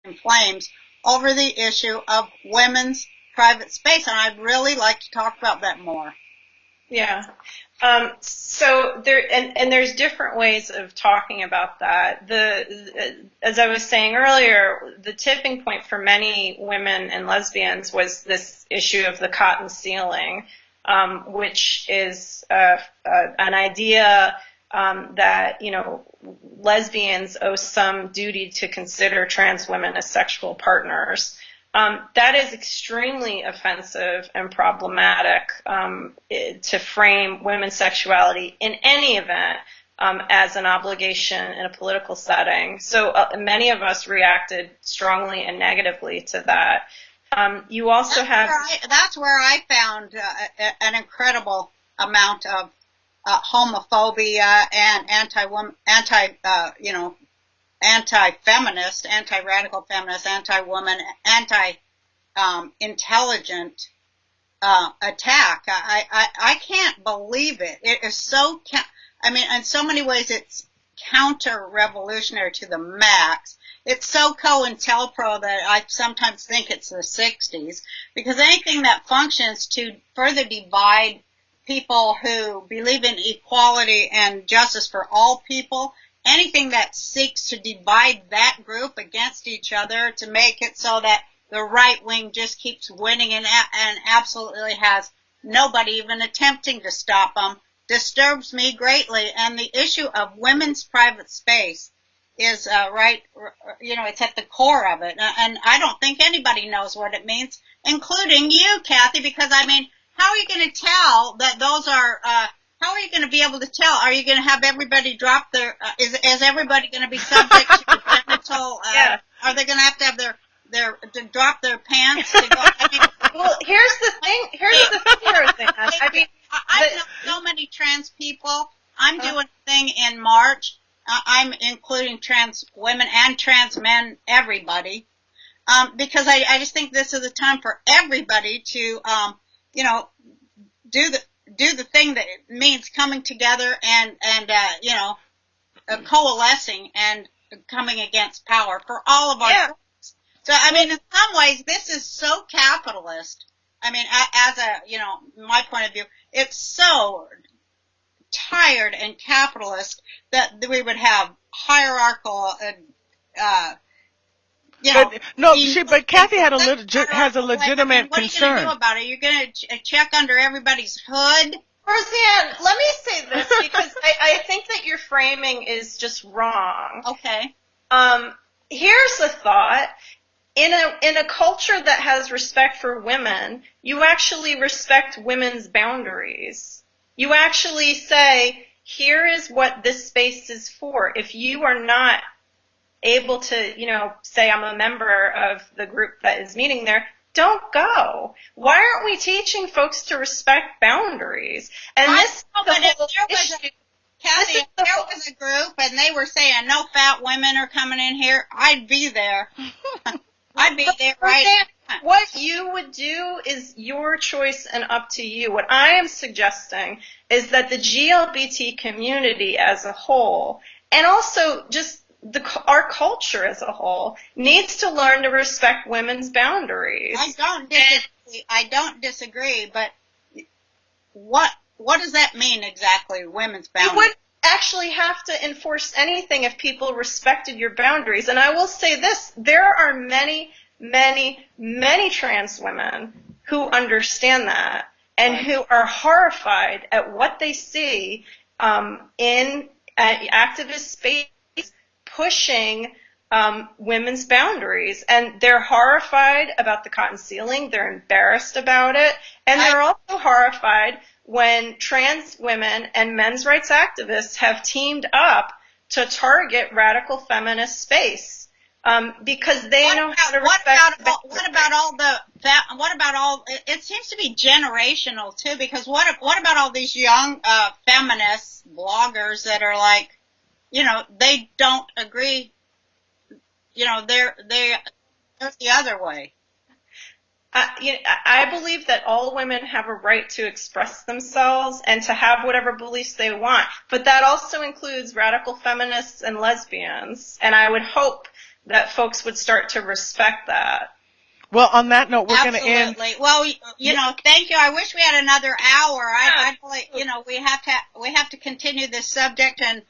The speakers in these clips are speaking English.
in flames over the issue of women's private space, and I'd really like to talk about that more. Yeah. So there's different ways of talking about that. As I was saying earlier, the tipping point for many women and lesbians was this issue of the cotton ceiling, which is an idea that, lesbians owe some duty to consider trans women as sexual partners. That is extremely offensive and problematic to frame women's sexuality in any event as an obligation in a political setting. So many of us reacted strongly and negatively to that. You also that's where I found an incredible amount of homophobia and anti-feminist, anti-radical feminist, anti-woman, anti-intelligent attack. I can't believe it. It is so, in so many ways it's counter-revolutionary to the max. It's so COINTELPRO that I sometimes think it's the 60s, because anything that functions to further divide people who believe in equality and justice for all people, anything that seeks to divide that group against each other to make it so that the right wing just keeps winning and absolutely has nobody even attempting to stop them disturbs me greatly. And the issue of women's private space is it's at the core of it. And I don't think anybody knows what it means, including you, Kathy, because how are you going to tell that those are, how are you going to be able to tell? Are you going to have everybody drop their, is everybody going to be subject to genital, are they going to have to drop their pants to go? Well, here's the thing. I know so many trans people. I'm doing a thing in March. I'm including trans women and trans men, everybody, because I just think this is a time for everybody to, do the thing that it means coming together and coalescing and coming against power for all of our. Yeah. So in some ways, this is so capitalist. As my point of view, it's so tired and capitalist that we would have hierarchical. But Kathy has a legitimate concern. What are you going to do about it? You're going to check under everybody's hood? Roseanne, let me say this, because I think that your framing is just wrong. Okay. Here's a thought. In a culture that has respect for women, you actually respect women's boundaries. You actually say, here is what this space is for. If you are not able to, say I'm a member of the group that is meeting there, don't go. Why aren't we teaching folks to respect boundaries? And if there was a group and they were saying no fat women are coming in here, I'd be there. I'd be there right now. What you would do is your choice and up to you. What I am suggesting is that the GLBT community as a whole, and also just our culture as a whole, needs to learn to respect women's boundaries. I don't disagree, but what does that mean exactly, women's boundaries? You wouldn't actually have to enforce anything if people respected your boundaries. And I will say this, there are many, many, many trans women who understand that and who are horrified at what they see in activist space pushing women's boundaries. And they're horrified about the cotton ceiling. They're embarrassed about it. And they're also horrified when trans women and men's rights activists have teamed up to target radical feminist space, because they know how to respect. What about all? It seems to be generational too, because what about all these young feminist bloggers that are like, they don't agree. They're the other way. I believe that all women have a right to express themselves and to have whatever beliefs they want, but that also includes radical feminists and lesbians. And I would hope that folks would start to respect that. Well, on that note, we're going to end. Well, thank you. I wish we had another hour. I we have to continue this subject, and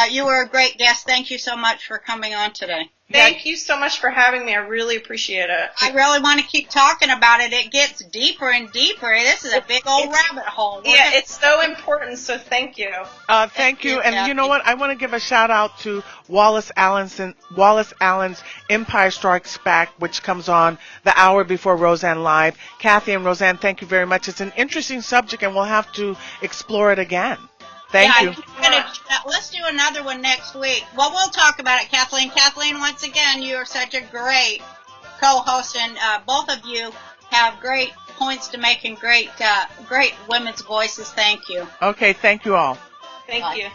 you were a great guest. Thank you so much for coming on today. Thank you so much for having me. I really appreciate it. I really want to keep talking about it. It gets deeper and deeper. This is a big old rabbit hole. It's so important, so thank you. Thank you. And you know what? I want to give a shout out to Wallace Allen's Empire Strikes Back, which comes on the hour before Roseanne Live. Kathy and Roseanne, thank you very much. It's an interesting subject, and we'll have to explore it again. Thank you. Let's do another one next week. Well, we'll talk about it, Kathleen. Kathleen, once again, you are such a great co-host, and both of you have great points to make and great women's voices. Thank you. Okay, thank you all. Thank you.